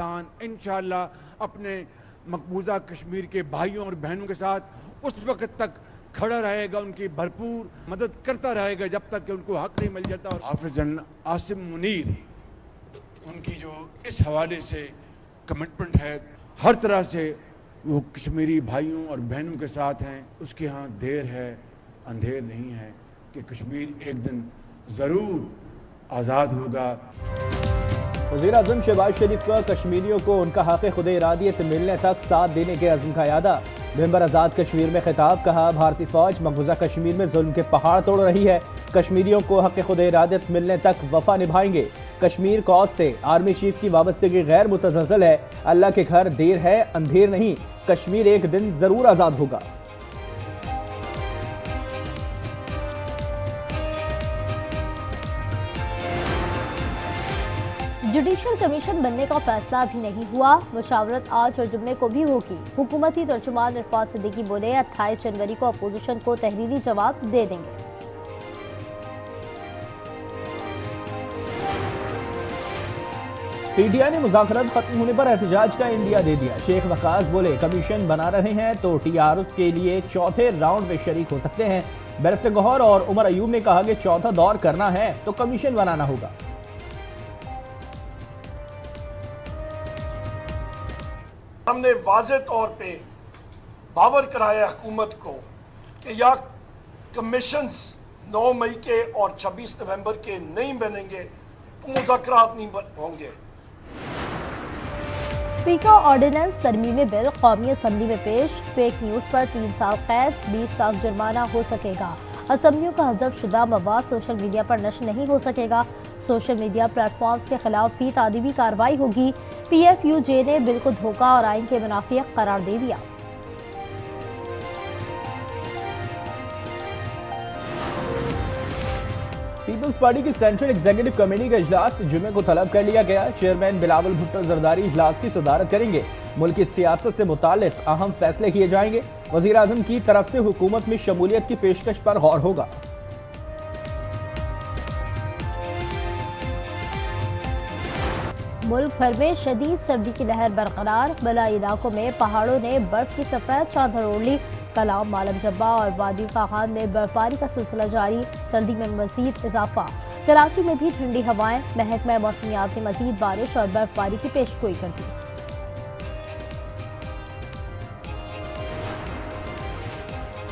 पाकिस्तान इंशाअल्लाह अपने मकबूजा कश्मीर के भाइयों और बहनों के साथ उस वक्त तक खड़ा रहेगा, उनकी भरपूर मदद करता रहेगा जब तक कि उनको हक नहीं मिल जाता। और हाफिज आसिम मुनीर, उनकी जो इस हवाले से कमिटमेंट है, हर तरह से वो कश्मीरी भाइयों और बहनों के साथ हैं। उसके यहाँ देर है अंधेर नहीं है कि कश्मीर एक दिन ज़रूर आज़ाद होगा। वज़ीर आज़म शहबाज शरीफ का कश्मीरियों को उनका हक़ खुद इरादियत मिलने तक साथ देने के अज़्म का यादा। मेंबर आज़ाद कश्मीर में खिताब, कहा भारतीय फ़ौज मकबूजा कश्मीर में जुल्म के पहाड़ तोड़ रही है, कश्मीरियों को हक़ खुद इरादियत मिलने तक वफा निभाएंगे। कश्मीर कौज से आर्मी चीफ की वाबस्तगी गैर मुतज़लज़ल है, अल्लाह के घर देर है अंधेर नहीं, कश्मीर एक दिन ज़रूर आज़ाद होगा। जुडिशल कमीशन बनने का फैसला अभी नहीं हुआ, मुशावरत आज और जुम्मे को भी होगी। हुकूमती तर्जुमान इरफान सिद्दीकी बोले 28 जनवरी को अपोजिशन को तहरीरी जवाब दे देंगे। पीटीआई ने मुज़ाकरात खत्म होने पर एहतजाज का इंडिया दे दिया। शेख वकास बोले कमीशन बना रहे हैं तो टीआरएस के लिए चौथे राउंड में शरीक हो सकते हैं। बैरिस्टर गौहर और उमर अयूब ने कहा कि चौथा दौर करना है तो कमीशन बनाना होगा। हमने वाज़े तौर पे बावर कराया हुकूमत को कि या कमीशंस 9 मई के और 26 नवंबर के नहीं बनेंगे तो मुज़ाकरात नहीं होंगे। स्पीकर ऑर्डिनेंस तरमीमी बिल कौमी असम्बली में पेश, फेक न्यूज पर 3 साल कैद, 20 लाख जुर्माना हो सकेगा। असम्बलियों का हज़फ शुदा मवाद सोशल मीडिया पर नशर नहीं हो सकेगा। सोशल मीडिया प्लेटफॉर्म्स के खिलाफ भी तादीबी कार्रवाई होगी। PFUJ ने बिल को धोखा और आइन के मुनाफिक करार दे दिया। पीपल्स पार्टी की सेंट्रल एग्जीक्यूटिव कमेटी का इजलास जुमे को तलब कर लिया गया। चेयरमैन बिलावल भुट्टो जरदारी इजलास की सदारत करेंगे। मुल्क की सियासत से मुताल्लिक अहम फैसले किए जाएंगे। वजीर आजम की तरफ से हुकूमत में शमूलियत की पेशकश पर गौर होगा। मुल्क भर में शदीद सर्दी की लहर बरकरार, बलाई इलाकों में पहाड़ों ने बर्फ की सफेद चादर ओढ़ ली। कलाम, मालम जब्बा और वादी खागान में बर्फबारी का सिलसिला जारी, सर्दी में मजीद इजाफा। कराची में भी ठंडी हवाएं, महकमा मौसमियात ने मजीद बारिश और बर्फबारी की पेशगोई कर दी।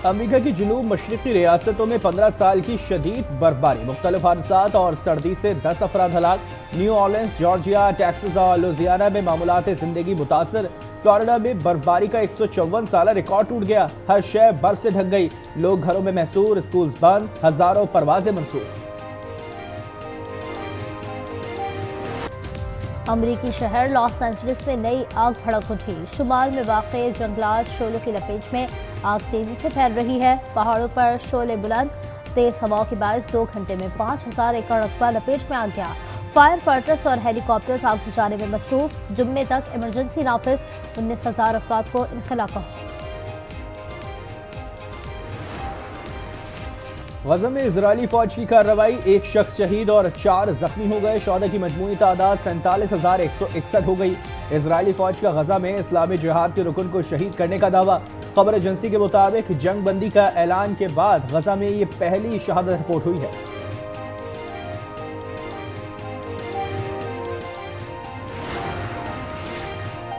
अमेरिका की जुनूब मशरकी रियासतों में 15 साल की शदीद बर्फबारी, मुख्तलिफ हादसात और सर्दी से 10 अफराद हलाक। न्यू ऑर्लिन्स, जॉर्जिया, टेक्सास और लुजियाना में मामूलात जिंदगी मुतासर। फ्लोरिडा में बर्फबारी का 154 साल रिकॉर्ड टूट गया, हर शय बर्फ से ढक गई, लोग घरों में महसूर, स्कूल बंद, हजारों परवाजें मंसूर। अमरीकी शहर लॉस एंजलिस में नई आग भड़क उठी। शुमाल में वाक़े जंगलात शोलों की लपेट में, आग तेजी से फैल रही है। पहाड़ों पर शोले बुलंद, तेज हवाओं के बायस 2 घंटे में 5000 एकड़ रकबा लपेट में आ गया। फायर फाइटर्स और हेलीकॉप्टर्स आग बुझाने में मसरूफ। जुम्मे तक इमरजेंसी नाफिज, 19,000 अफराद को इनखला का। गज़ा में इजरायली फौज की कार्रवाई, 1 शख्स शहीद और 4 जख्मी हो गए। शोहदा की मजमूई तादाद 47,161 हो गई। इजरायली फौज का गज़ा में इस्लामी जिहाद के रुकन को शहीद करने का दावा। खबर एजेंसी के मुताबिक जंग बंदी का ऐलान के बाद गज़ा में ये पहली शहादत रिपोर्ट हुई है।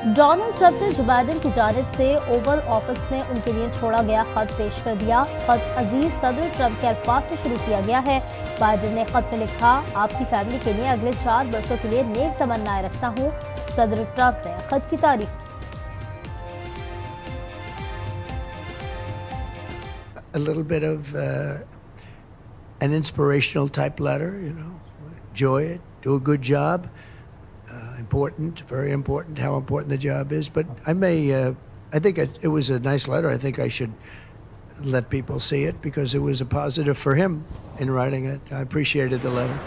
डोनाल्ड ट्रंप ने जो बाइडेन की जानिब से ओवल ऑफिस में उनके लिए छोड़ा गया खत पेश कर दिया। खत अजीज सदर ट्रंप के अल्फाज से शुरू किया गया है। बाइडेन ने खत में लिखा, आपकी फैमिली के लिए अगले 4 वर्षों के लिए नेक तमन्नाएं रखता हूँ। सदर ट्रंप ने खत की तारीख a little bit of an inspirational type letter, you know, enjoy it, do a good job. Important, very important, how important the job is. But I think it was a nice letter. I think I should let people see it because it was a positive for him in writing it. I appreciated the letter.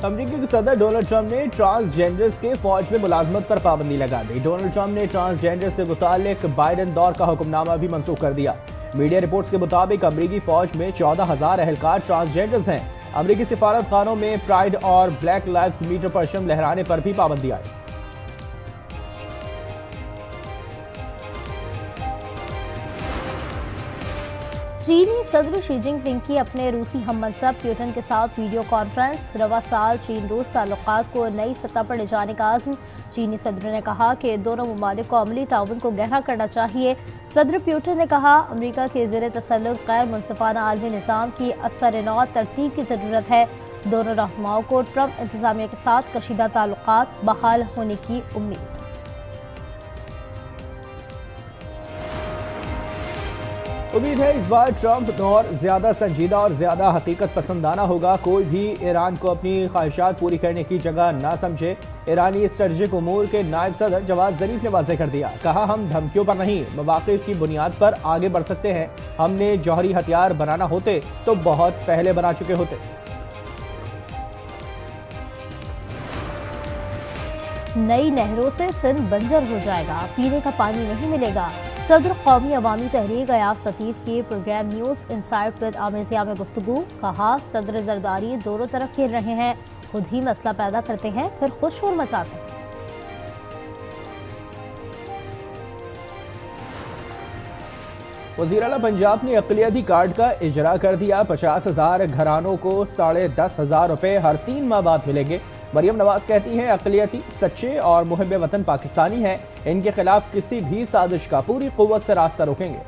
अमेरिकी के सदर Donald Trump ने transgenders के फौज में मुलाजमत पर पाबंदी लगा दी। डोनाल्ड ट्रंप ने ट्रांसजेंडर से मुतालिक बाइडेन दौर का हुक्मनामा भी मनसूख कर दिया। मीडिया रिपोर्ट्स के मुताबिक अमेरिकी फौज में 14,000 एहलकार ट्रांसजेंडर्स हैं। अमरीकी सिफारत खानों में प्राइड और ब्लैक लाइव्स मैटर परचम लहराने पर भी पाबंदी आई। चीनी सदर शी जिनपिंग की अपने रूसी हममनसब प्यूटन के साथ वीडियो कॉन्फ्रेंस। रवा साल चीन रूस ताल्लुकात को नई सतह पर ले जाने का आज़म। चीनी सदर ने कहा कि दोनों ममालिक को अमली ताउन को गहरा करना चाहिए। सदर प्यूटन ने कहा अमरीका के ज़ेर तसल्लुत गैर मुनसिफाना आलमी निज़ाम की असर-ए-नौ तरतीब की ज़रूरत है। दोनों रहनुमाओं को ट्रंप इंतज़ामिया के साथ कशीदा ताल्लुकात बहाल होने की उम्मीद। उम्मीद है इस बार ट्रंप दौर ज्यादा संजीदा और ज्यादा हकीकत पसंदाना होगा। कोई भी ईरान को अपनी ख्वाहिशात पूरी करने की जगह ना समझे। ईरानी स्ट्रेटजिक उमूर के नायब सदर जवाद जरीफ ने वाज़ेह कर दिया। कहा हम धमकियों पर नहीं मवाक़िफ़ की बुनियाद पर आगे बढ़ सकते हैं। हमने जौहरी हथियार बनाना होते तो बहुत पहले बना चुके होते। नई नहरों से सिंध बंजर हो जाएगा, पीने का पानी नहीं मिलेगा। सदर कौमी अवामी तहरीक गयास लतीफ़ के प्रोग्राम न्यूज़ इंसाइट विद आमेज़िया में गुफ्तगू। कहा सदर जरदारी दोनों तरफ खेल रहे हैं, खुद ही मसला पैदा करते हैं फिर खुद शोर मचाते हैं। वज़ीर आला पंजाब ने अक़लियती कार्ड का इजरा कर दिया। 50,000 घरानों को 10,500 रुपए हर 3 माह बाद मिलेंगे। मरियम नवाज कहती हैं अक़लियती सच्चे और मुहिब वतन पाकिस्तानी हैं, इनके खिलाफ किसी भी साजिश का पूरी क़ुव्वत से रास्ता रोकेंगे।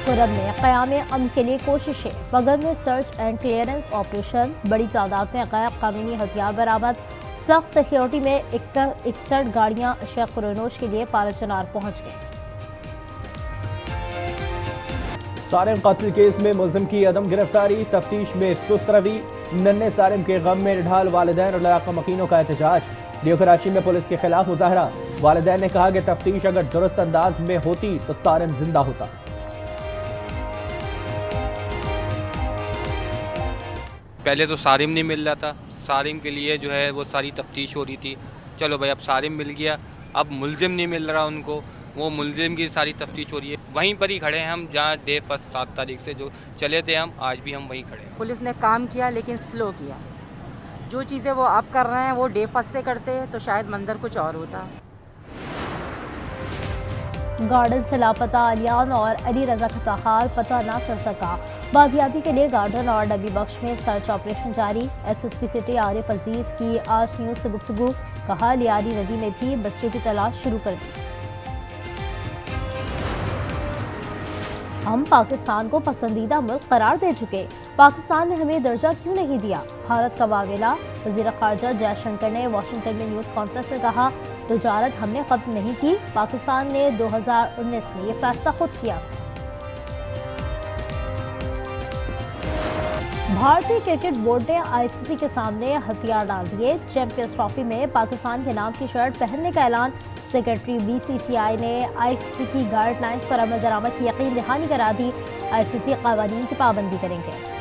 खुरम में क़याम अमन के लिए कोशिशें। बगल में सर्च एंड क्लियरेंस ऑपरेशन। बड़ी तादाद में गैर कानूनी हथियार बरामद। सख्त सिक्योरिटी में 61 गाड़ियां शेख कुरनोश के लिए पालचनार पहुंच गई। सारिम कत्ल केस में मुलजिम की अदम गिरफ्तारी। तफ्तीश में सुस्त रवि। नन्हे सारिम के गम में निढाल वालिदैन और इलाका मकीनों का एहतजाज। न्यू कराची में पुलिस के खिलाफ मुजाहरा। वालिदैन ने कहा कि तफ्तीश अगर दुरुस्त अंदाज में होती तो सारिम जिंदा होता। पहले तो सारिम नहीं मिल रहा था, सारिम के लिए जो है वो सारी तफ्तीश हो रही थी। चलो भाई अब सारिम मिल गया, अब मुलजिम नहीं मिल रहा उनको, वो मुलजिम की सारी तफ्तीश हो रही है। वहीं पर ही खड़े हैं हम जहाँ डे फर्स्ट 7 तारीख से जो चले थे हम, आज भी हम वहीं खड़े हैं। पुलिस ने काम किया लेकिन स्लो किया। जो चीज़ें वो अब कर रहे हैं वो डे फर्स्ट से करते तो शायद मंजर कुछ और होता। गार्डन से लापता आलियान और अली रजा का हाल पता ना चल सका। बाजियाबी के लिए गार्डन और नबी बख्श में सर्च ऑपरेशन जारी। SSP सिटी आरिफ अजीज की आज न्यूज़ से गुफ्तगू। कहा लियारी नदी में भी बच्चों की तलाश शुरू कर दी। हम पाकिस्तान को पसंदीदा मुल्क करार दे चुके, पाकिस्तान ने हमें दर्जा क्यों नहीं दिया? भारत का मामला। वज़ीर ख़ारजा जयशंकर ने वाशिंगटन में न्यूज़ कॉन्फ्रेंस में कहा तिजारत हमने खत्म नहीं की, पाकिस्तान ने 2019 में ये फैसला खुद किया। भारतीय क्रिकेट बोर्ड ने ICC के सामने हथियार डाल दिए। चैंपियंस ट्रॉफी में पाकिस्तान के नाम की शर्ट पहनने का ऐलान। सेक्रेटरी BCCI ने ICC की गाइडलाइंस पर अमल दरामद की यकीन दहानी करा दी। ICC कानून की पाबंदी करेंगे।